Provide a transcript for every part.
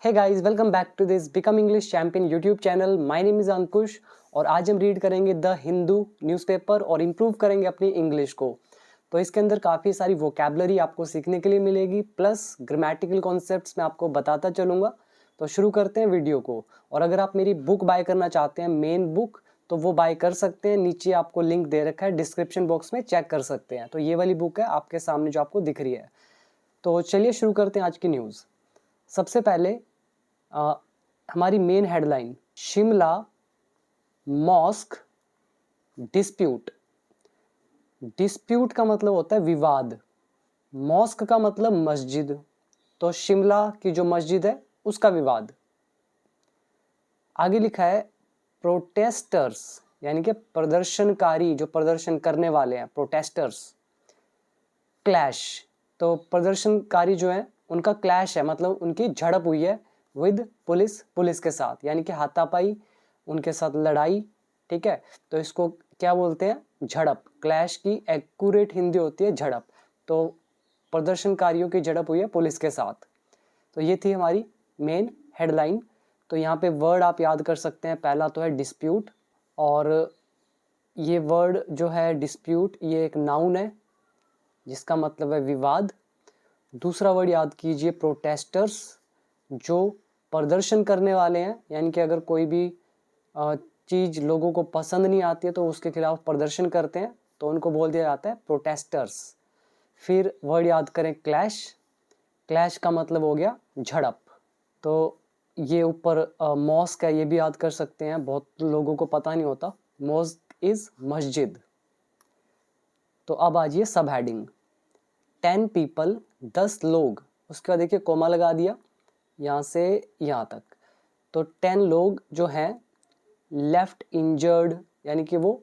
Hey guys, welcome back to this become English champion YouTube channel. My name is Ankush और आज हम read करेंगे the Hindu newspaper और improve करेंगे अपनी इंग्लिश को। तो इसके अंदर काफ़ी सारी वोकैबलरी आपको सीखने के लिए मिलेगी, प्लस ग्रामेटिकल कॉन्सेप्ट्स मैं आपको बताता चलूँगा। तो शुरू करते हैं वीडियो को। और अगर आप मेरी बुक बाय करना चाहते हैं, मेन बुक, तो वो बाय कर सकते हैं। नीचे आपको लिंक दे रखा है, डिस्क्रिप्शन बॉक्स में चेक कर सकते हैं। तो ये वाली बुक है आपके सामने जो आपको दिख रही है। तो चलिए शुरू करते हैं आज की न्यूज़। सबसे पहले हमारी main headline, Shimla mosque dispute. Dispute का मतलब होता है विवाद, मॉस्क का मतलब मस्जिद, तो शिमला की जो मस्जिद है उसका विवाद। आगे लिखा है प्रोटेस्टर्स, यानी कि प्रदर्शनकारी, जो प्रदर्शन करने वाले हैं, प्रोटेस्टर्स क्लैश। तो प्रदर्शनकारी जो है उनका क्लैश है, मतलब उनकी झड़प हुई है विद पुलिस, पुलिस के साथ, यानी कि हाथापाई, उनके साथ लड़ाई। ठीक है, तो इसको क्या बोलते हैं? झड़प। क्लैश की एक्यूरेट हिंदी होती है झड़प। तो प्रदर्शनकारियों की झड़प हुई है पुलिस के साथ। तो ये थी हमारी मेन हेडलाइन। तो यहाँ पे वर्ड आप याद कर सकते हैं। पहला तो है डिस्प्यूट, और ये वर्ड जो है डिस्प्यूट, ये एक नाउन है जिसका मतलब है विवाद। दूसरा वर्ड याद कीजिए प्रोटेस्टर्स, जो प्रदर्शन करने वाले हैं, यानी कि अगर कोई भी चीज़ लोगों को पसंद नहीं आती है तो उसके खिलाफ प्रदर्शन करते हैं, तो उनको बोल दिया जाता है प्रोटेस्टर्स। फिर वर्ड याद करें क्लैश। क्लैश का मतलब हो गया झड़प। तो ये ऊपर मॉस्क है, ये भी याद कर सकते हैं, बहुत लोगों को पता नहीं होता। मॉस्क इज मस्जिद। तो अब आ जाइए सब हेडिंग। 10 पीपल, 10 लोग, उसके बाद देखिए कोमा लगा दिया यहाँ से यहाँ तक। तो 10 लोग जो हैं लेफ्ट इंजर्ड, यानी कि वो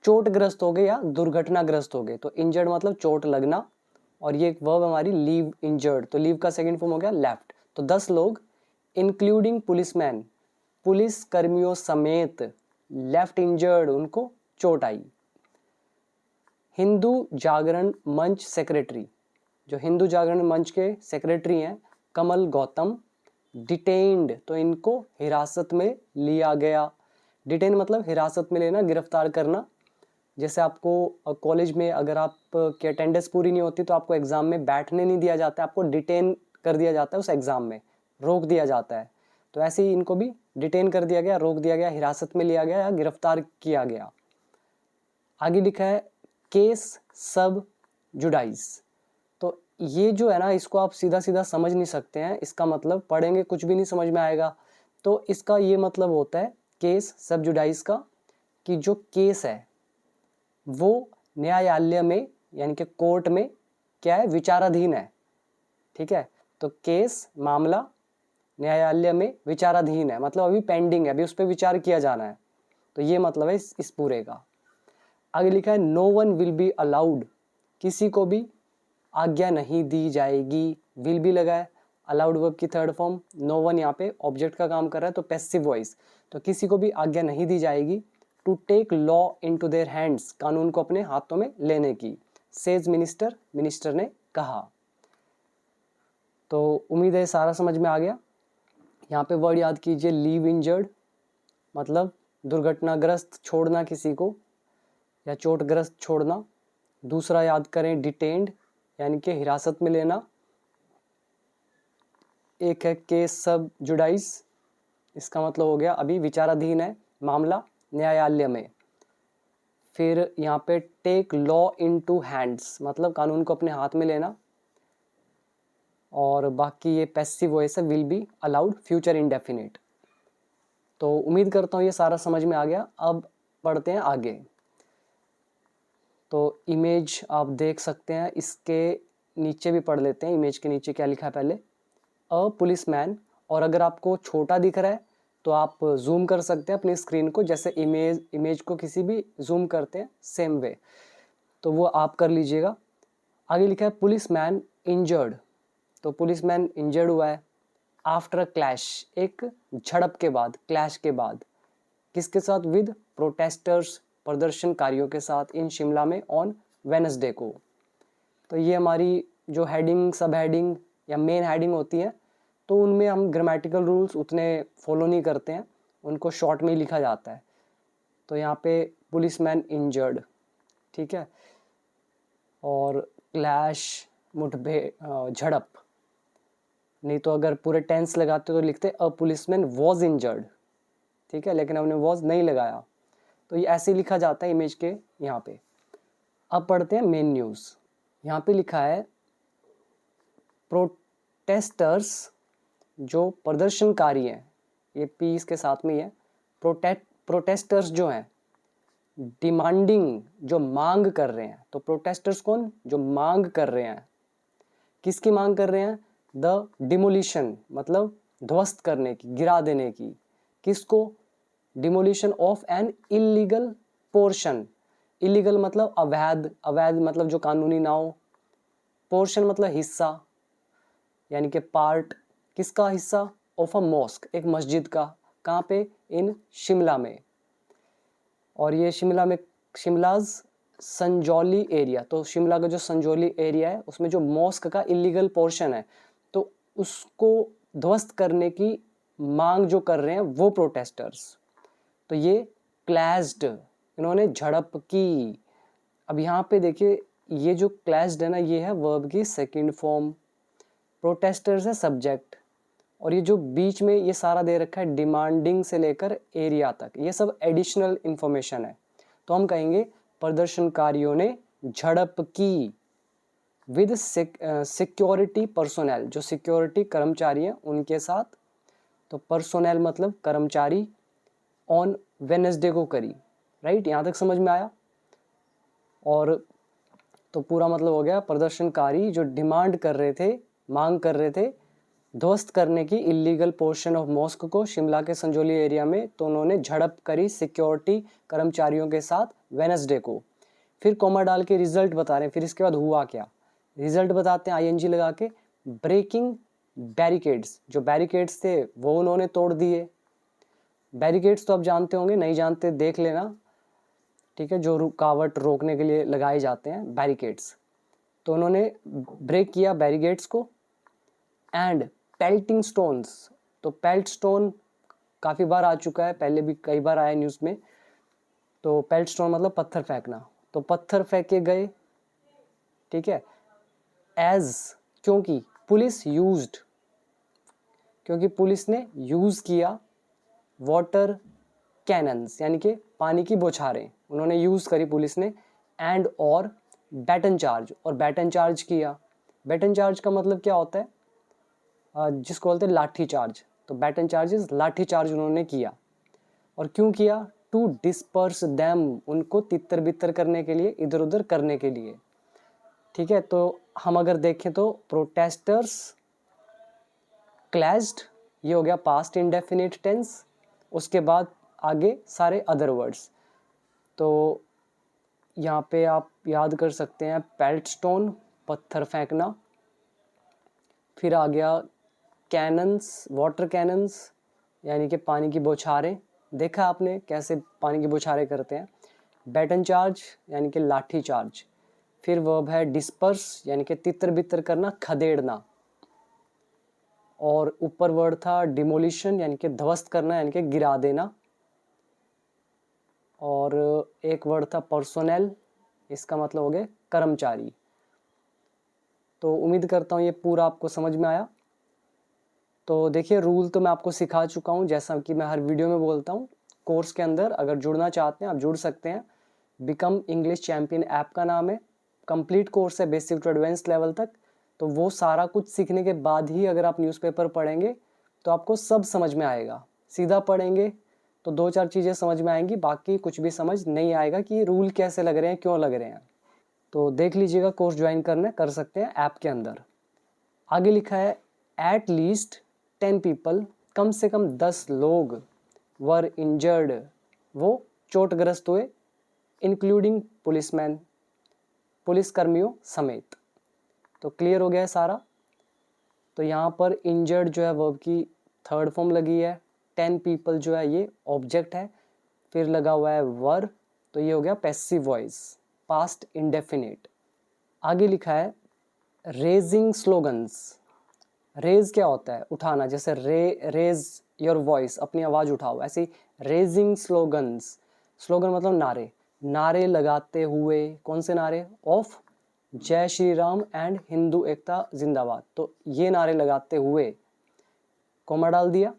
चोटग्रस्त हो गए या दुर्घटनाग्रस्त हो गए। तो इंजर्ड मतलब चोट लगना, और ये एक वर्ब हमारी लीव इंजर्ड, तो लीव का सेकंड फॉर्म हो गया लेफ्ट। तो 10 लोग इंक्लूडिंग पुलिसमैन, पुलिस कर्मियों समेत, लेफ्ट इंजर्ड, उनको चोट आई। हिंदू जागरण मंच सेक्रेटरी, जो हिंदू जागरण मंच के सेक्रेटरी हैं कमल गौतम, डिटेन्ड, तो इनको हिरासत में लिया गया। डिटेन मतलब हिरासत में लेना, गिरफ्तार करना। जैसे आपको कॉलेज में अगर आप की अटेंडेंस पूरी नहीं होती तो आपको एग्जाम में बैठने नहीं दिया जाता है, आपको डिटेन कर दिया जाता है, उस एग्जाम में रोक दिया जाता है। तो ऐसे ही इनको भी डिटेन कर दिया गया, रोक दिया गया, हिरासत में लिया गया या गिरफ्तार किया गया। आगे लिखा है केस सब जुडाइस। तो ये जो है ना, इसको आप सीधा सीधा समझ नहीं सकते हैं, इसका मतलब पढ़ेंगे कुछ भी नहीं समझ में आएगा। तो इसका ये मतलब होता है केस सब जुडाइस का, कि जो केस है वो न्यायालय में, यानी कि कोर्ट में क्या है, विचाराधीन है। ठीक है, तो केस मामला न्यायालय में विचाराधीन है, मतलब अभी पेंडिंग है, अभी उस पर विचार किया जाना है। तो ये मतलब है इस पूरे का। आगे लिखा है no one will be allowed, किसी को भी आज्ञा नहीं दी जाएगी। विल बी लगा है, अलाउड वर्ब की थर्ड फॉर्म, नो वन यहाँ पे ऑब्जेक्ट का काम कर रहा है, तो पैसिव वॉइस। तो किसी को भी आज्ञा नहीं दी जाएगी to take law into their hands, कानून को अपने हाथों में लेने की। सेज मिनिस्टर, मिनिस्टर ने कहा। तो उम्मीद है सारा समझ में आ गया। यहाँ पे वर्ड याद कीजिए लीव इंजर्ड, मतलब दुर्घटनाग्रस्त छोड़ना किसी को, या चोटग्रस्त छोड़ना। दूसरा याद करें डिटेन्ड, यानी कि हिरासत में लेना। एक है केस सब जुडाइस, इसका मतलब हो गया अभी विचाराधीन है मामला न्यायालय में। फिर यहाँ पे टेक लॉ इनटू हैंड्स, मतलब कानून को अपने हाथ में लेना। और बाकी ये पैसिव वॉइस है, will be allowed, future indefinite. तो उम्मीद करता हूँ ये सारा समझ में आ गया। अब पढ़ते हैं आगे। तो इमेज आप देख सकते हैं, इसके नीचे भी पढ़ लेते हैं। इमेज के नीचे क्या लिखा है पहले, अ पुलिसमैन। और अगर आपको छोटा दिख रहा है तो आप जूम कर सकते हैं अपनी स्क्रीन को, जैसे इमेज को किसी भी जूम करते हैं सेम वे, तो वो आप कर लीजिएगा। आगे लिखा है पुलिसमैन इंजर्ड, तो पुलिसमैन इंजर्ड हुआ है आफ्टर अ क्लैश, एक झड़प के बाद, क्लैश के बाद। किसके साथ? विद प्रोटेस्टर्स, प्रदर्शनकारियों के साथ, इन शिमला में ऑन वेनसडे को। तो ये हमारी जो हेडिंग, सब हेडिंग या मेन हेडिंग होती है, तो उनमें हम ग्रामेटिकल रूल्स उतने फॉलो नहीं करते हैं, उनको शॉर्ट में ही लिखा जाता है। तो यहाँ पे पुलिसमैन इंजर्ड, ठीक है। और क्लैश, मुठभेड़, झड़प, नहीं तो अगर पूरे टेंस लगाते तो लिखते अ पुलिसमैन वॉज इंजर्ड, ठीक है, लेकिन हमने वॉज नहीं लगाया, तो ये ऐसे ही लिखा जाता है इमेज के यहाँ पे। अब पढ़ते हैं मेन न्यूज़। यहाँ पे लिखा है प्रोटेस्टर्स, जो प्रदर्शनकारी हैं, ये पी इसके साथ में ही है, प्रोटेस्टर्स जो हैं, डिमांडिंग, जो मांग कर रहे हैं। तो प्रोटेस्टर्स कौन? जो मांग कर रहे हैं। किसकी मांग कर रहे हैं? द डिमोलिशन, मतलब ध्वस्त करने की, गिरा देने की। किसको? Demolition of an illegal portion. Illegal मतलब अवैध, अवैध मतलब जो कानूनी ना हो। पोर्शन मतलब हिस्सा, यानी कि पार्ट। किसका हिस्सा? ऑफ अ मॉस्क, एक मस्जिद का। कहाँ पे? इन शिमला में। और ये शिमला में, शिमलाज संजौली एरिया, तो शिमला का जो संजौली एरिया है उसमें जो मॉस्क का इलीगल पोर्शन है, तो उसको ध्वस्त करने की मांग जो कर रहे हैं वो प्रोटेस्टर्स। तो ये क्लैश्ड, इन्होंने झड़प की। अब यहाँ पे देखिए, ये जो क्लैश्ड है ना, ये है वर्ब की सेकंड फॉर्म, प्रोटेस्टर्स है सब्जेक्ट, और ये जो बीच में ये सारा दे रखा है डिमांडिंग से लेकर एरिया तक, ये सब एडिशनल इंफॉर्मेशन है। तो हम कहेंगे प्रदर्शनकारियों ने झड़प की विद सिक्योरिटी पर्सोनेल, जो सिक्योरिटी कर्मचारी हैं उनके साथ। तो पर्सोनेल मतलब कर्मचारी, ऑन वेडनेसडे को करी। राइट, यहाँ तक समझ में आया? और तो पूरा मतलब हो गया, प्रदर्शनकारी जो डिमांड कर रहे थे, मांग कर रहे थे ध्वस्त करने की इलीगल पोर्शन ऑफ मॉस्क को शिमला के संजौली एरिया में, तो उन्होंने झड़प करी सिक्योरिटी कर्मचारियों के साथ वेडनेसडे को। फिर कॉमा डाल के रिजल्ट बता रहे हैं, फिर इसके बाद हुआ क्या, रिजल्ट बताते हैं आईएनजी लगा के। ब्रेकिंग बैरिकेड्स, जो बैरिकेड्स थे वो उन्होंने तोड़ दिए। बैरिकेड्स तो आप जानते होंगे, नहीं जानते देख लेना, ठीक है, जो रुकावट रोकने के लिए लगाए जाते हैं, बैरिकेड्स। तो उन्होंने ब्रेक किया बैरिकेड्स को। एंड पेल्टिंग स्टोन्स, तो पेल्ट स्टोन काफ़ी बार आ चुका है, पहले भी कई बार आया न्यूज़ में। तो पेल्ट स्टोन मतलब पत्थर फेंकना, तो पत्थर फेंके गए, ठीक है। एज, क्योंकि पुलिस यूज्ड, क्योंकि पुलिस ने यूज़ किया वाटर कैनन्स, यानी कि पानी की बौछारें उन्होंने यूज़ करी पुलिस ने। एंड और बैटन चार्ज, और बैटन चार्ज किया। बैटन चार्ज का मतलब क्या होता है? जिसको बोलते हैं लाठी चार्ज। तो बैटन चार्जेस, लाठी चार्ज उन्होंने किया। और क्यों किया? टू डिस्पर्स दैम, उनको तितर बितर करने के लिए, इधर उधर करने के लिए, ठीक है। तो हम अगर देखें तो प्रोटेस्टर्स क्लैश्ड, ये हो गया पास्ट इंडेफिनिट टेंस। उसके बाद आगे सारे अदर वर्ड्स। तो यहाँ पे आप याद कर सकते हैं पेल्ट स्टोन, पत्थर फेंकना। फिर आ गया कैनन्स, वाटर कैनन्स, यानी कि पानी की बौछारें, देखा आपने कैसे पानी की बौछारें करते हैं। बैटन चार्ज यानी कि लाठी चार्ज। फिर वर्ब है डिस्पर्स, यानी कि तितर बितर करना, खदेड़ना। और ऊपर वर्ड था डिमोलिशन, यानी कि ध्वस्त करना, यानी कि गिरा देना। और एक वर्ड था पर्सोनेल, इसका मतलब हो गया कर्मचारी। तो उम्मीद करता हूँ ये पूरा आपको समझ में आया। तो देखिए, रूल तो मैं आपको सिखा चुका हूँ, जैसा कि मैं हर वीडियो में बोलता हूँ। कोर्स के अंदर अगर जुड़ना चाहते हैं आप जुड़ सकते हैं। बिकम इंग्लिश चैम्पियन ऐप का नाम है, कंप्लीट कोर्स है बेसिक टू एडवांस लेवल तक। तो वो सारा कुछ सीखने के बाद ही अगर आप न्यूज़पेपर पढ़ेंगे तो आपको सब समझ में आएगा। सीधा पढ़ेंगे तो 2-4 चीज़ें समझ में आएंगी, बाकी कुछ भी समझ नहीं आएगा कि रूल कैसे लग रहे हैं, क्यों लग रहे हैं। तो देख लीजिएगा, कोर्स ज्वाइन करना कर सकते हैं ऐप के अंदर। आगे लिखा है एट लीस्ट 10 पीपल, कम से कम 10 लोग वर इंजर्ड, वो चोटग्रस्त हुए, इंक्लूडिंग पुलिसमैन, पुलिसकर्मियों समेत। तो क्लियर हो गया है सारा। तो यहाँ पर इंजर्ड जो है वर्ब की थर्ड फॉर्म लगी है, 10 पीपल जो है ये ऑब्जेक्ट है, फिर लगा हुआ है वर, तो ये हो गया पैसिव वॉइस, पास्ट इंडेफिनिट। आगे लिखा है रेजिंग स्लोगन्स। रेज क्या होता है? उठाना, जैसे रेज योर वॉइस, अपनी आवाज़ उठाओ, ऐसे ही रेजिंग स्लोगन्स, स्लोगन मतलब नारे, नारे लगाते हुए, कौन से नारे? ऑफ जय श्री राम एंड हिंदू एकता जिंदाबाद। तो ये नारे लगाते हुए, कॉमा डाल दिया,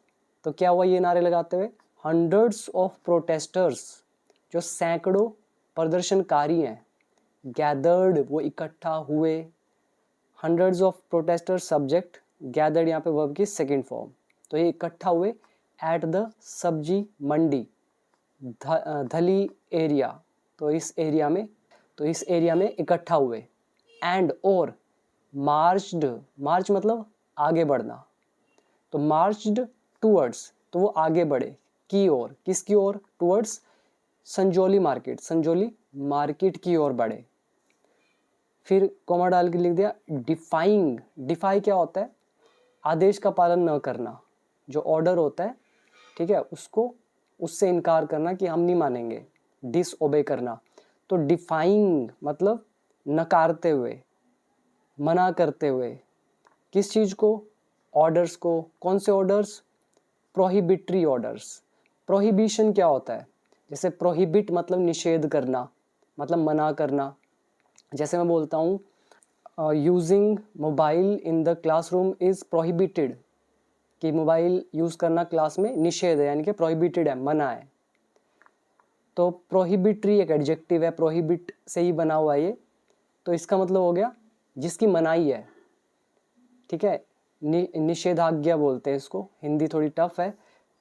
तो क्या हुआ ये नारे लगाते हुए? हंड्रेड्स ऑफ प्रोटेस्टर्स, जो सैकड़ों प्रदर्शनकारी हैं, गैदर्ड वो इकट्ठा हुए, hundreds of protesters subject, gathered यहाँ पे वर्ब की सेकेंड फॉर्म, तो ये इकट्ठा हुए एट द सब्जी मंडी धली एरिया, तो इस एरिया में इकट्ठा हुए, एंड और मार्च्ड, मार्च मतलब आगे बढ़ना, तो मार्च्ड टूवर्ड्स, तो वो आगे बढ़े, की ओर, किसकी ओर? Towards Sanjauli market, Sanjauli market की ओर बढ़े। फिर कॉमा डाल के लिख दिया डिफाइंग, डिफाई क्या होता है? आदेश का पालन न करना, जो ऑर्डर होता है, ठीक है, उसको, उससे इनकार करना कि हम नहीं मानेंगे, डिसओबे करना। तो डिफाइंग मतलब नकारते हुए, मना करते हुए, किस चीज़ को? ऑर्डर्स को। कौन से ऑर्डर्स? Prohibitory orders. प्रोहिबिशन क्या होता है? जैसे प्रोहिबिट मतलब निषेध करना, मतलब मना करना। जैसे मैं बोलता हूँ using mobile in the classroom is prohibited, कि मोबाइल यूज़ करना क्लास में निषेध है, यानी कि प्रोहिबिटेड है, मना है। तो प्रोहिबिटरी एक एडजेक्टिव है, प्रोहिबिट से ही बना हुआ है ये, तो इसका मतलब हो गया जिसकी मनाही है, ठीक है, निषेधाज्ञा बोलते हैं इसको, हिंदी थोड़ी टफ है,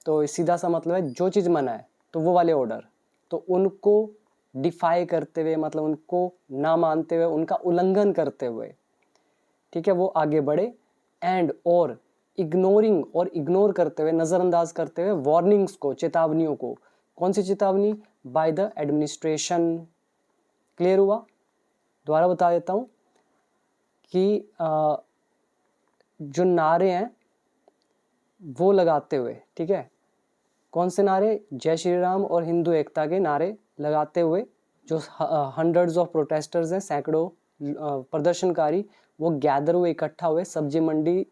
तो सीधा सा मतलब है जो चीज़ मना है, तो वो वाले ऑर्डर, तो उनको डिफाई करते हुए, मतलब उनको ना मानते हुए, उनका उल्लंघन करते हुए, ठीक है, वो आगे बढ़े, एंड और इग्नोरिंग, और इग्नोर करते हुए, नज़रअंदाज करते हुए, वार्निंग्स को, चेतावनियों को। कौन सी चेतावनी? By the administration. क्लियर हुआ? दोबारा बता देता हूँ कि जो नारे हैं वो लगाते हुए, ठीक है, कौन से नारे? जय श्री राम और हिंदू एकता के नारे लगाते हुए जो हंड्रेड्स ऑफ प्रोटेस्टर्स हैं, सैकड़ों प्रदर्शनकारी, वो गैदर हुए, इकट्ठा हुए सब्जी मंडी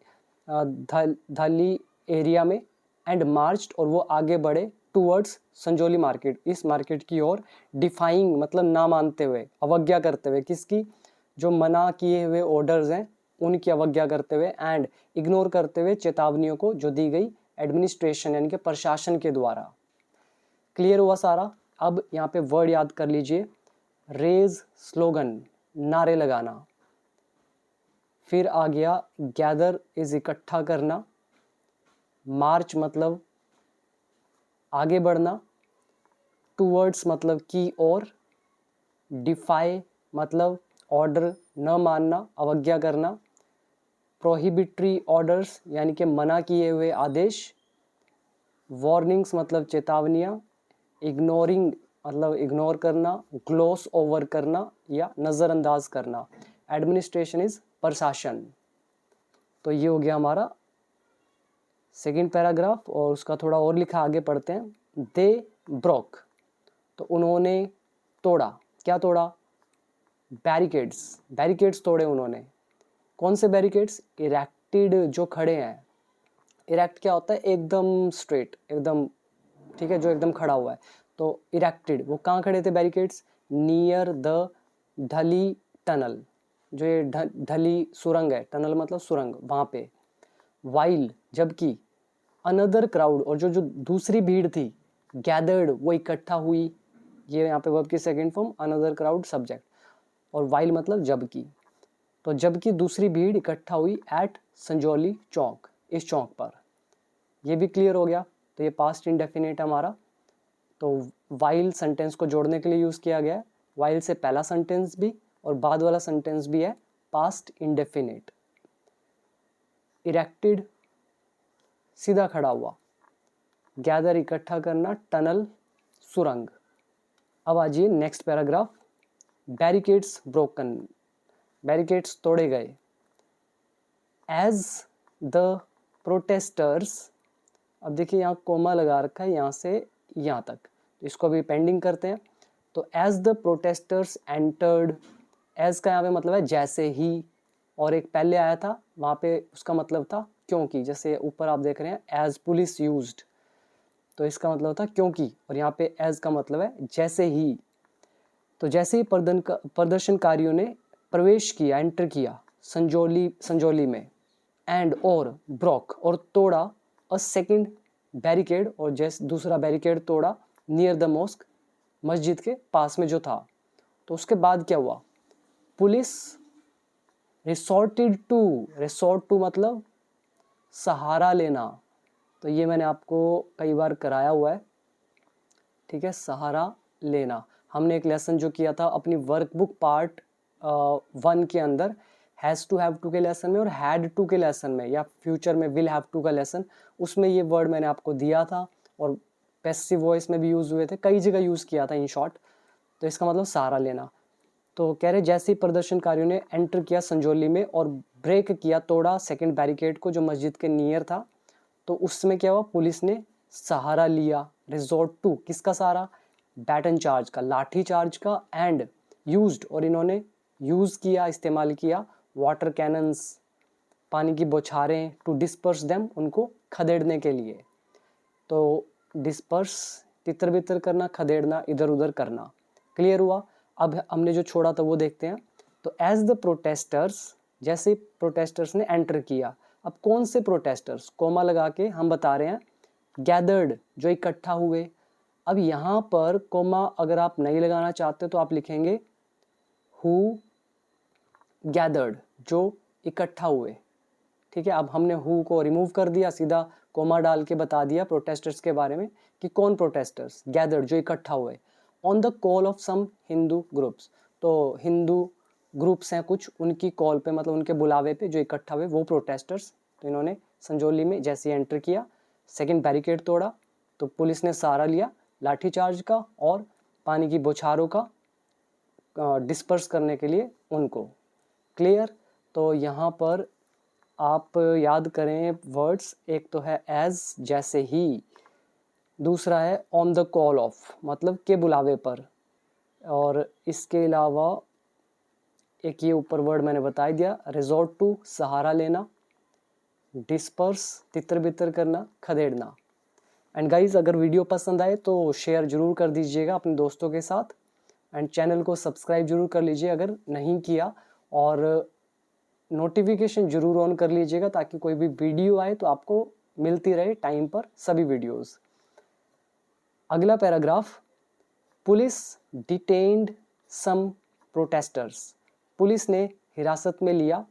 धाली एरिया में, एंड मार्च्ड, और वो आगे बढ़े टूवर्ड्स संजोली मार्केट, इस मार्केट की ओर, डिफाइंग मतलब ना मानते हुए, अवज्ञा करते हुए, किसकी? जो मना किए हुए ऑर्डर्स हैं उनकी अवज्ञा करते हुए, एंड इग्नोर करते हुए चेतावनियों को जो दी गई एडमिनिस्ट्रेशन यानी कि प्रशासन के द्वारा। क्लियर हुआ सारा? अब यहाँ पे वर्ड याद कर लीजिए, रेज स्लोगन, नारे लगाना, फिर आ गया गैदर इज इकट्ठा करना, मार्च मतलब आगे बढ़ना, टूवर्ड्स मतलब की ओर, डिफाई मतलब ऑर्डर न मानना, अवज्ञा करना, प्रोहिबिटरी ऑर्डर्स यानी कि मना किए हुए आदेश, वार्निंग्स मतलब चेतावनियाँ, इग्नोरिंग मतलब इग्नोर करना, ग्लोस ओवर करना या नज़रअंदाज करना। एडमिनिस्ट्रेशन इज प्रशासन। तो ये हो गया हमारा सेकेंड पैराग्राफ, और उसका थोड़ा और लिखा, आगे पढ़ते हैं। दे ब्रोक, तो उन्होंने तोड़ा, क्या तोड़ा? बैरिकेड्स, बैरिकेड्स तोड़े उन्होंने। कौन से बैरिकेड्स? इरेक्टेड, जो खड़े हैं। इरेक्ट क्या होता है? एकदम स्ट्रेट, एकदम, ठीक है, जो एकदम खड़ा हुआ है, तो इरेक्टेड। वो कहाँ खड़े थे barricades? Near the Dhalli tunnel, जो ये ढली सुरंग है, टनल मतलब सुरंग, वहाँ पे। वाइल जबकि, अनदर क्राउड, और जो जो दूसरी भीड़ थी, गैदर्ड वो इकट्ठा हुई, ये यहाँ पे वर्ब की second form, another crowd subject, और वाइल मतलब जबकि, तो जबकि दूसरी भीड़ इकट्ठा हुई एट संजौली चौक, इस चौक पर। ये भी क्लियर हो गया। तो ये पास्ट इंडेफिनिट हमारा, तो वाइल सेंटेंस को जोड़ने के लिए यूज़ किया गया है। वाइल से पहला सेंटेंस भी और बाद वाला सेंटेंस भी है पास्ट इंडेफिनिट। इरेक्टेड सीधा खड़ा हुआ, गैदर इकट्ठा करना, टनल सुरंग। अब आ जाइए next paragraph. Barricades broken, barricades तोड़े गए। एज द प्रोटेस्टर्स, अब देखिए यहाँ कोमा लगा रखा है यहाँ से यहाँ तक, इसको अभी पेंडिंग करते हैं। तो as the protesters entered, as का यहाँ पे मतलब है जैसे ही, और एक पहले आया था वहाँ पे उसका मतलब था क्योंकि, जैसे ऊपर आप देख रहे हैं एज पुलिस यूज्ड, तो इसका मतलब होता है क्योंकि, और यहाँ पे एज का मतलब है जैसे ही। तो जैसे ही प्रदर्शनकारियों ने प्रवेश किया, एंटर किया संजौली में, एंड और ब्रोक और तोड़ा अ सेकंड बैरिकेड, और जैसे दूसरा बैरिकेड तोड़ा नियर द मॉस्क, मस्जिद के पास में जो था। तो उसके बाद क्या हुआ, पुलिस रिसोर्ट टू मतलब सहारा लेना। तो ये मैंने आपको कई बार कराया हुआ है, ठीक है, सहारा लेना। हमने एक लेसन जो किया था अपनी वर्कबुक पार्ट 1 के अंदर, हैज़ टू हैव टू के लेसन में और हैड टू के लेसन में, या फ्यूचर में विल हैव टू का लेसन, उसमें ये वर्ड मैंने आपको दिया था, और पैसिव वॉइस में भी यूज़ हुए थे, कई जगह यूज़ किया था इन शॉर्ट। तो इसका मतलब सहारा लेना। तो कह रहे जैसे ही प्रदर्शनकारियों ने एंटर किया संजौली में और ब्रेक किया, तोड़ा सेकंड बैरिकेड को जो मस्जिद के नियर था, तो उसमें क्या हुआ, पुलिस ने सहारा लिया, रिजॉर्ट टू, किसका सहारा, बैटन चार्ज का, लाठी चार्ज का, एंड यूज्ड, और इन्होंने यूज़ किया, इस्तेमाल किया, वाटर कैनन्स, पानी की बौछारें, टू डिस्पर्स देम, उनको खदेड़ने के लिए। तो डिस्पर्स, तितर बितर करना, खदेड़ना, इधर उधर करना। क्लियर हुआ। अब हमने जो छोड़ा था वो देखते हैं। तो एज द प्रोटेस्टर्स, जैसे प्रोटेस्टर्स ने एंटर किया, अब कौन से प्रोटेस्टर्स, कोमा लगा के हम बता रहे हैं, गैदर्ड, जो इकट्ठा हुए। अब यहाँ पर कोमा अगर आप नहीं लगाना चाहते तो आप लिखेंगे हु गैदर्ड, जो इकट्ठा हुए, ठीक है। अब हमने हु को रिमूव कर दिया, सीधा कोमा डाल के बता दिया प्रोटेस्टर्स के बारे में कि कौन प्रोटेस्टर्स, गैदर्ड, जो इकट्ठा हुए, on the call of some Hindu groups. तो हिंदू ग्रुप्स हैं कुछ, उनकी कॉल पे, मतलब उनके बुलावे पे जो इकट्ठा हुए वो प्रोटेस्टर्स। तो इन्होंने संजौली में जैसे ही एंटर किया, सेकंड बैरिकेड तोड़ा, तो पुलिस ने सहारा लिया लाठीचार्ज का और पानी की बौछारों का डिस्पर्स करने के लिए उनको। क्लियर। तो यहाँ पर आप याद करें वर्ड्स, एक तो है एज, जैसे ही, दूसरा है ऑन द कॉल ऑफ, मतलब के बुलावे पर, और इसके अलावा एक ये ऊपर वर्ड मैंने बता दिया, रिजॉर्ट टू, सहारा लेना, डिस्पर्स, तितर बितर करना, खदेड़ना। एंड गाइज, अगर वीडियो पसंद आए तो शेयर जरूर कर दीजिएगा अपने दोस्तों के साथ, एंड चैनल को सब्सक्राइब जरूर कर लीजिए अगर नहीं किया, और नोटिफिकेशन जरूर ऑन कर लीजिएगा ताकि कोई भी वीडियो आए तो आपको मिलती रहे टाइम पर सभी वीडियोस। अगला पैराग्राफ, पुलिस डिटेन्ड सम प्रोटेस्टर्स, पुलिस ने हिरासत में लिया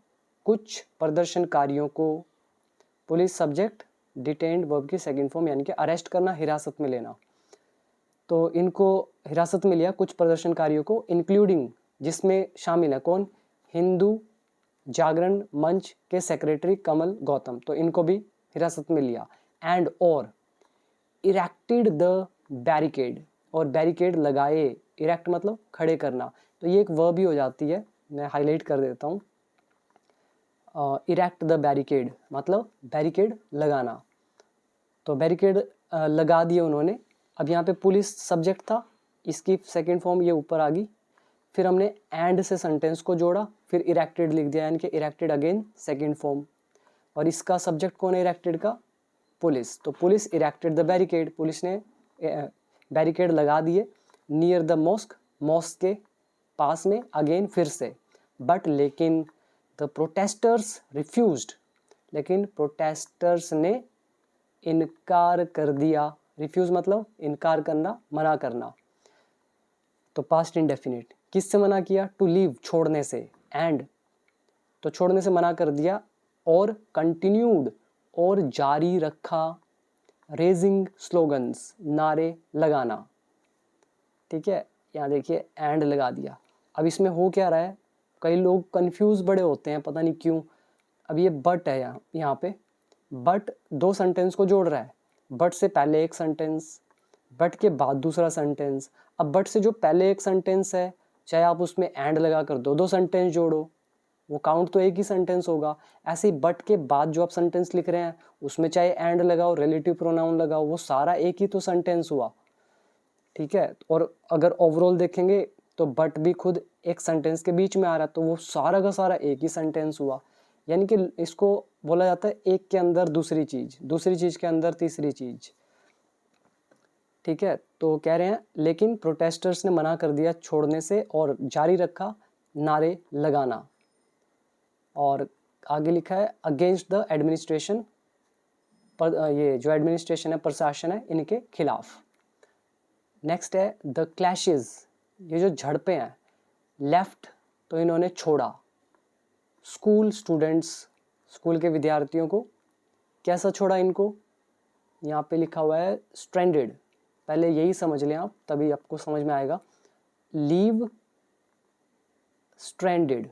कुछ प्रदर्शनकारियों को। पुलिस सब्जेक्ट, डिटेन्ड वर्ब की सेकंड फॉर्म, यानी कि अरेस्ट करना, हिरासत में लेना। तो इनको हिरासत में लिया कुछ प्रदर्शनकारियों को, इंक्लूडिंग, जिसमें शामिल है कौन, हिंदू जागरण मंच के सेक्रेटरी कमल गौतम, तो इनको भी हिरासत में लिया। एंड और इरेक्टेड द बैरिकेड, और बैरिकेड लगाए, इरेक्ट मतलब खड़े करना, तो ये एक वर्ब ही हो जाती है, मैं हाईलाइट कर देता हूँ। इरेक्ट द बैरिकेड मतलब बैरिकेड लगाना, तो बैरिकेड लगा दिए उन्होंने। अब यहाँ पे पुलिस सब्जेक्ट था, इसकी सेकंड फॉर्म ये ऊपर आ गई, फिर हमने एंड से सेंटेंस को जोड़ा, फिर इरेक्टेड लिख दिया, यानी कि इरेक्टेड अगेन सेकंड फॉर्म, और इसका सब्जेक्ट कौन है इरेक्टेड का, पुलिस। तो police erected the barricade, police ने बैरिकेड लगा दिए, नियर द मॉस्क, मॉस्क के पास में, अगेन फिर से, बट लेकिन, द प्रोटेस्टर्स रिफ्यूज्ड, लेकिन प्रोटेस्टर्स ने इनकार कर दिया। रिफ्यूज मतलब इनकार करना, मना करना, तो पास्ट इंडेफिनिट, किससे मना किया, टू लीव, छोड़ने से, एंड, तो छोड़ने से मना कर दिया, और कंटिन्यूड, और जारी रखा, रेजिंग स्लोगन्स, नारे लगाना, ठीक है। यहाँ देखिए एंड लगा दिया। अब इसमें हो क्या रहा है, कई लोग कंफ्यूज बड़े होते हैं, पता नहीं क्यों। अब ये बट है यहाँ पे, बट दो सेंटेंस को जोड़ रहा है, बट से पहले एक सेंटेंस, बट के बाद दूसरा सेंटेंस। अब बट से जो पहले एक सेंटेंस है, चाहे आप उसमें एंड लगा कर दो दो सेंटेंस जोड़ो, वो काउंट तो एक ही सेंटेंस होगा। ऐसे ही बट के बाद जो आप सेंटेंस लिख रहे हैं उसमें चाहे एंड लगाओ, रिलेटिव प्रोनाउन लगाओ, वो सारा एक ही तो सेंटेंस हुआ, ठीक है। और अगर ओवरऑल देखेंगे तो बट भी खुद एक सेंटेंस के बीच में आ रहा है, तो वो सारा का सारा एक ही सेंटेंस हुआ। यानी कि इसको बोला जाता है एक के अंदर दूसरी चीज, दूसरी चीज के अंदर तीसरी चीज, ठीक है। तो कह रहे हैं लेकिन प्रोटेस्टर्स ने मना कर दिया छोड़ने से और जारी रखा नारे लगाना। और आगे लिखा है अगेंस्ट द एडमिनिस्ट्रेशन, पर ये जो एडमिनिस्ट्रेशन है, प्रशासन है, इनके खिलाफ। नेक्स्ट है द क्लैशेस, ये जो झड़पें हैं। लेफ्ट तो इन्होंने छोड़ा, स्कूल स्टूडेंट्स, स्कूल के विद्यार्थियों को कैसा छोड़ा इनको, यहाँ पे लिखा हुआ है स्ट्रैंडेड, पहले यही समझ लें आप तभी आपको समझ में आएगा। लीव स्ट्रैंडेड,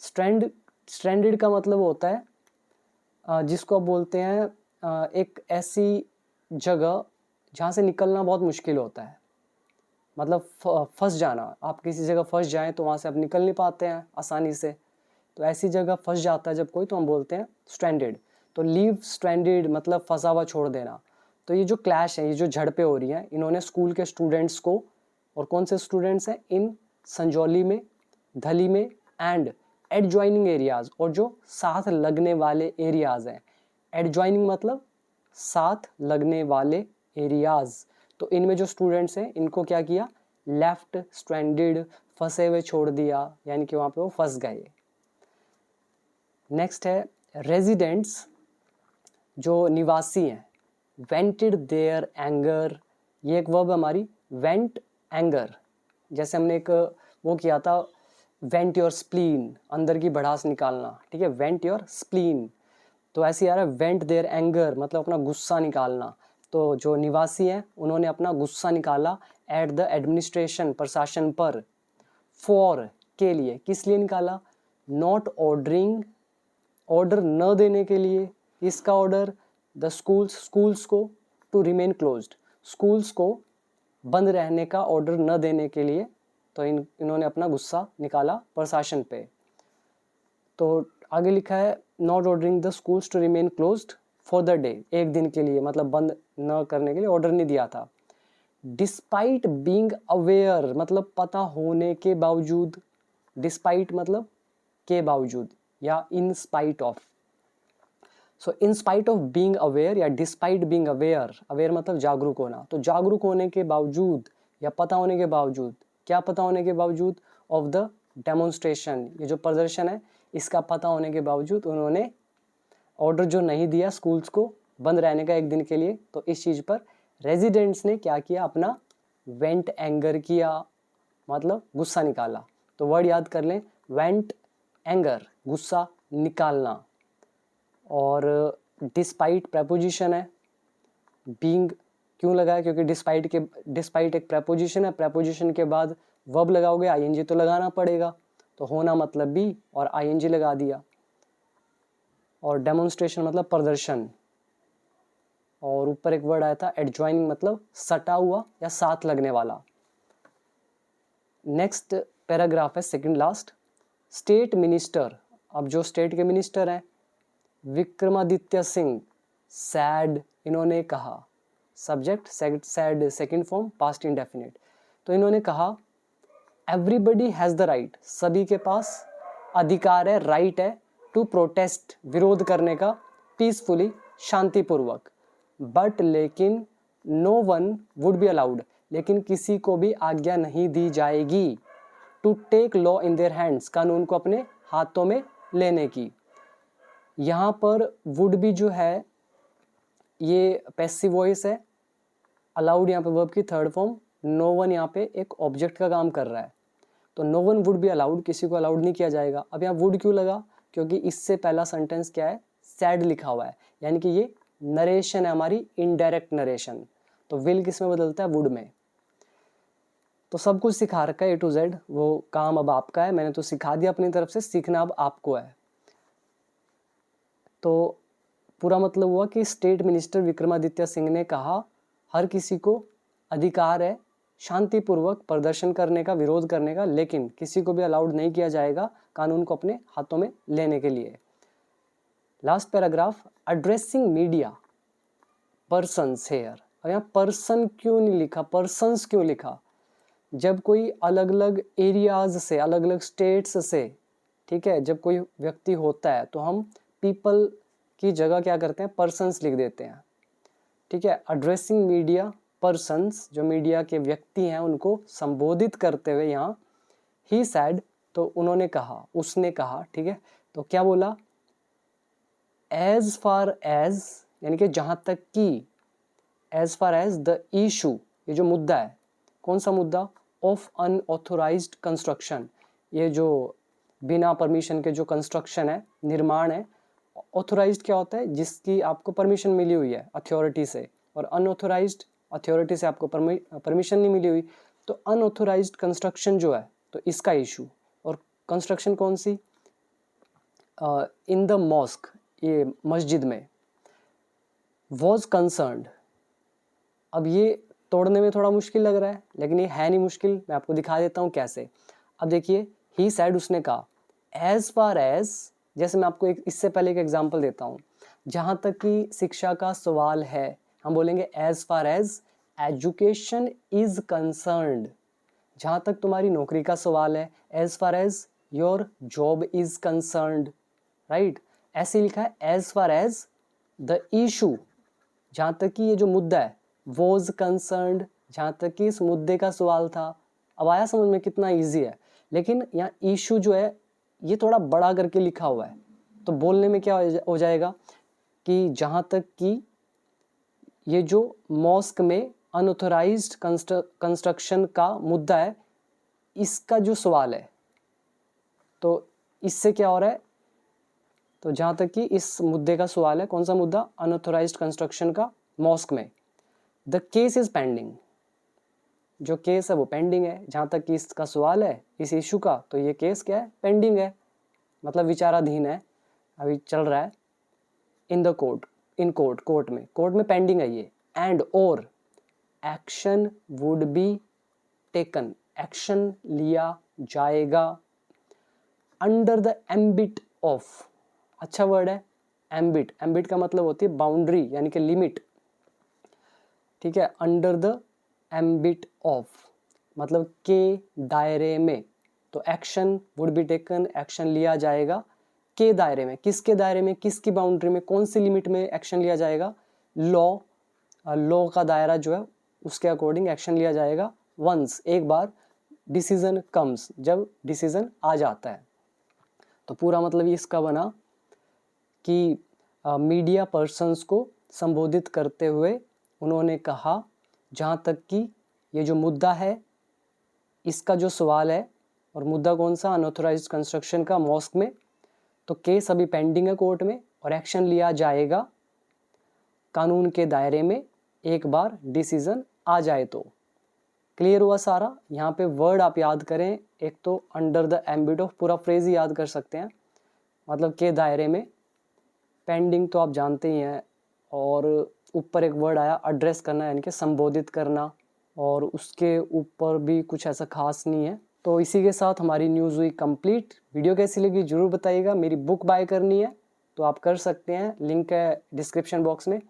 स्ट्रैंडेड का मतलब होता है जिसको आप बोलते हैं एक ऐसी जगह जहाँ से निकलना बहुत मुश्किल होता है, मतलब फंस जाना, आप किसी जगह फंस जाएं तो वहाँ से आप निकल नहीं पाते हैं आसानी से, तो ऐसी जगह फंस जाता है जब कोई, तो हम बोलते हैं स्ट्रैंडेड। तो लीव स्ट्रैंडेड मतलब फंसा हुआ छोड़ देना। तो ये जो क्लैश है, ये जो झड़पें हो रही हैं, इन्होंने स्कूल के स्टूडेंट्स को, और कौन से स्टूडेंट्स हैं, इन संजौली में, धली में एंड एडजॉइनिंग एरियाज, और जो साथ लगने वाले एरियाज हैं। एडजॉइनिंग मतलब साथ लगने वाले एरियाज, तो इनमें जो स्टूडेंट्स हैं इनको क्या किया, लेफ्ट स्ट्रैंडेड, फंसे हुए छोड़ दिया, यानी कि वहाँ पे वो फंस गए। नेक्स्ट है रेजिडेंट्स, जो निवासी हैं, वेंटेड देयर एंगर, ये एक वर्ब हमारी, वेंट एंगर, जैसे हमने एक वो किया था वेंट योर स्प्लीन, अंदर की भड़ास निकालना, ठीक है, वेंट योर स्प्लीन, तो ऐसे आ रहा है वेंट देयर एंगर मतलब अपना गुस्सा निकालना। तो जो निवासी हैं उन्होंने अपना गुस्सा निकाला एट द एडमिनिस्ट्रेशन, प्रशासन पर, फॉर के लिए, किस लिए निकाला, नॉट ऑर्डरिंग, ऑर्डर न देने के लिए, इसका ऑर्डर, द स्कूल्स को, टू रिमेन क्लोज्ड, स्कूल्स को बंद रहने का ऑर्डर न देने के लिए, तो इन्होंने अपना गुस्सा निकाला प्रशासन पे। तो आगे लिखा है not ordering the schools to remain closed for the day, एक दिन के लिए, मतलब बंद न करने के लिए ऑर्डर नहीं दिया था। डिस्पाइट बीइंग अवेयर मतलब पता होने के बावजूद, डिस्पाइट मतलब के बावजूद या in spite of, so in spite of being aware या डिस्पाइट बीइंग अवेयर, अवेयर मतलब जागरूक होना, तो जागरूक होने के बावजूद या पता होने के बावजूद, क्या पता होने के बावजूद, ऑफ द डेमोन्स्ट्रेशन, ये जो प्रदर्शन है इसका पता होने के बावजूद उन्होंने ऑर्डर जो नहीं दिया स्कूल्स को बंद रहने का एक दिन के लिए, तो इस चीज़ पर रेजिडेंट्स ने क्या किया, अपना वेंट एंगर किया, मतलब गुस्सा निकाला। तो वर्ड याद कर लें, वेंट एंगर, गुस्सा निकालना, और डिस्पाइट प्रेपोजिशन है, बीइंग क्यों लगा है, क्योंकि डिस्पाइट एक प्रेपोजिशन है, प्रेपोजिशन के बाद वर्ब लगाओगे आईएनजी तो लगाना पड़ेगा, तो होना मतलब भी और आईएनजी लगा दिया। और डेमोन्स्ट्रेशन मतलब प्रदर्शन, और ऊपर एक वर्ड आया था एडजॉइनिंग मतलब सटा हुआ या साथ लगने वाला। नेक्स्ट पैराग्राफ है सेकंड लास्ट, स्टेट मिनिस्टर, अब जो स्टेट के मिनिस्टर हैं विक्रमादित्य सिंह, सैड, इन्होंने कहा, subject sad second form past indefinite, तो इन्होंने कहा एवरीबडी हैज़ द राइट, सभी के पास अधिकार है, राइट है, टू प्रोटेस्ट, विरोध करने का, पीसफुली, शांतिपूर्वक, बट लेकिन no one would be allowed, लेकिन किसी को भी आज्ञा नहीं दी जाएगी, to take law in their hands, कानून को अपने हाथों में लेने की। यहाँ पर वुड बी जो है ये पैसिव वॉइस है, अलाउड यहाँ पे वर्ब की थर्ड फॉर्म, नो वन यहाँ पे एक ऑब्जेक्ट का काम कर रहा है, तो no one would be allowed, किसी को अलाउड नहीं किया जाएगा। अब यहाँ वुड क्यों लगा, क्योंकि इससे पहला सेंटेंस क्या है, सैड लिखा हुआ है, यानी कि ये नरेशन है हमारी, इनडायरेक्ट नरेशन, तो विल किस में बदलता है, वुड में। तो सब कुछ सिखा रखा है ए टू जेड, वो काम अब आपका है, मैंने तो सिखा दिया अपनी तरफ से, सीखना अब आपको है। तो पूरा मतलब हुआ कि स्टेट मिनिस्टर विक्रमादित्य सिंह ने कहा हर किसी को अधिकार है शांतिपूर्वक प्रदर्शन करने का, विरोध करने का, लेकिन किसी को भी अलाउड नहीं किया जाएगा कानून को अपने हाथों में लेने के लिए। Last paragraph, addressing media persons here, और यहाँ पर्सन क्यों नहीं लिखा, पर्सन्स क्यों लिखा, जब कोई अलग अलग एरियाज से, अलग अलग स्टेट्स से, ठीक है, जब कोई व्यक्ति होता है तो हम पीपल की जगह क्या करते हैं, पर्सन्स लिख देते हैं, ठीक है। एड्रेसिंग मीडिया पर्सन्स, जो मीडिया के व्यक्ति हैं उनको संबोधित करते हुए यहाँ ही सैड, तो उन्होंने कहा, उसने कहा, ठीक है। तो क्या बोला, एज फार एज, यानी कि जहाँ तक कि, as far as the issue, ये जो मुद्दा है, कौन सा मुद्दा, ऑफ अनऑथोराइज्ड कंस्ट्रक्शन, ये जो बिना परमिशन के जो कंस्ट्रक्शन है, निर्माण है। ऑथोराइज्ड क्या होता है, जिसकी आपको परमिशन मिली हुई है अथॉरिटी से, और अनऑथोराइज्ड अथॉरिटी से आपको परमिशन नहीं मिली हुई। तो अनऑथोराइज्ड कंस्ट्रक्शन जो है, तो इसका इशू, और कंस्ट्रक्शन कौन सी, इन द मॉस्क, ये मस्जिद में, वॉज कंसर्न्ड। अब ये तोड़ने में थोड़ा मुश्किल लग रहा है, लेकिन ये है नहीं मुश्किल, मैं आपको दिखा देता हूँ कैसे। अब देखिए, ही सैड, उसने कहा, एज फार एज, जैसे मैं आपको एक इससे पहले एक एग्जांपल देता हूँ, जहाँ तक कि शिक्षा का सवाल है, हम बोलेंगे as far as education is concerned, जहाँ तक तुम्हारी नौकरी का सवाल है, as far as your job is concerned, right. ऐसे लिखा है, as far as the issue, जहाँ तक कि ये जो मुद्दा है, वॉज कंसर्न्ड, जहाँ तक कि इस मुद्दे का सवाल था। अब आया समझ में, कितना इजी है। लेकिन यहाँ इशू जो है ये थोड़ा बड़ा करके लिखा हुआ है, तो बोलने में क्या हो जाएगा कि जहाँ तक कि ये जो मॉस्क में अनऑथोराइज्ड कंस्ट्रक्शन का मुद्दा है, इसका जो सवाल है, तो इससे क्या हो रहा है, तो जहाँ तक कि इस मुद्दे का सवाल है, कौन सा मुद्दा, अनऑथोराइज्ड कंस्ट्रक्शन का मॉस्क में, द केस इज पेंडिंग, जो केस है वो पेंडिंग है। जहाँ तक कि इसका सवाल है, इस इशू का, तो ये केस क्या है, पेंडिंग है, मतलब विचाराधीन है, अभी चल रहा है। In the court, in court, court में पेंडिंग है ये। एंड और action would be taken, action लिया जाएगा, अंडर द एम्बिट ऑफ, अच्छा वर्ड है एम्बिट, एम्बिट का मतलब होती है बाउंड्री, यानी कि लिमिट, ठीक है। अंडर द एम्बिट ऑफ मतलब के दायरे में, तो action would be taken, action लिया जाएगा, के दायरे में, किसके दायरे में, किसकी बाउंड्री में, कौन सी लिमिट में एक्शन लिया जाएगा, लॉ, लॉ का दायरा जो है उसके अकॉर्डिंग एक्शन लिया जाएगा, वंस, एक बार, डिसीजन कम्स, जब डिसीजन आ जाता है। तो पूरा मतलब इसका बना कि मीडिया पर्सन्स को संबोधित करते हुए उन्होंने कहा, जहाँ तक कि ये जो मुद्दा है, इसका जो सवाल है, और मुद्दा कौन सा, अनऑथोराइज्ड कंस्ट्रक्शन का मॉस्क में, तो केस अभी पेंडिंग है कोर्ट में, और एक्शन लिया जाएगा कानून के दायरे में, एक बार डिसीजन आ जाए तो। क्लियर हुआ सारा। यहाँ पे वर्ड आप याद करें, एक तो अंडर द एम्बिट ऑफ, पूरा फ्रेज ही याद कर सकते हैं, मतलब के दायरे में, पेंडिंग तो आप जानते ही हैं, और ऊपर एक वर्ड आया एड्रेस करना, यानी कि संबोधित करना, और उसके ऊपर भी कुछ ऐसा खास नहीं है। तो इसी के साथ हमारी न्यूज़ हुई कंप्लीट। वीडियो कैसी लगी जरूर बताइएगा। मेरी बुक बाय करनी है तो आप कर सकते हैं, लिंक है डिस्क्रिप्शन बॉक्स में।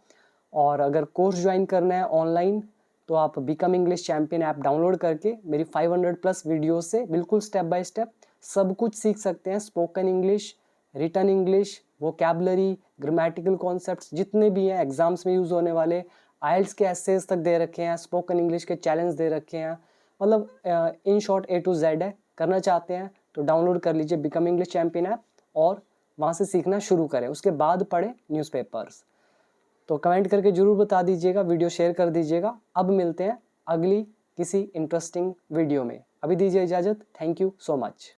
और अगर कोर्स ज्वाइन करना है ऑनलाइन तो आप become English champion app download करके मेरी 500+ वीडियो से बिल्कुल स्टेप बाय स्टेप सब कुछ सीख सकते हैं। Spoken English, written English, vocabulary, grammatical concepts जितने भी हैं एग्जाम्स में यूज़ होने वाले, आइल्स के एसेज तक दे रखे हैं, स्पोकन इंग्लिश के चैलेंज दे रखे हैं, मतलब in short A to Z है। करना चाहते हैं तो डाउनलोड कर लीजिए बिकम इंग्लिश चैम्पियन ऐप और वहाँ से सीखना शुरू करें, उसके बाद पढ़ें न्यूज़पेपर्स। तो कमेंट करके जरूर बता दीजिएगा, वीडियो शेयर कर दीजिएगा। अब मिलते हैं अगली किसी इंटरेस्टिंग वीडियो में, अभी दीजिए इजाज़त। Thank you so much.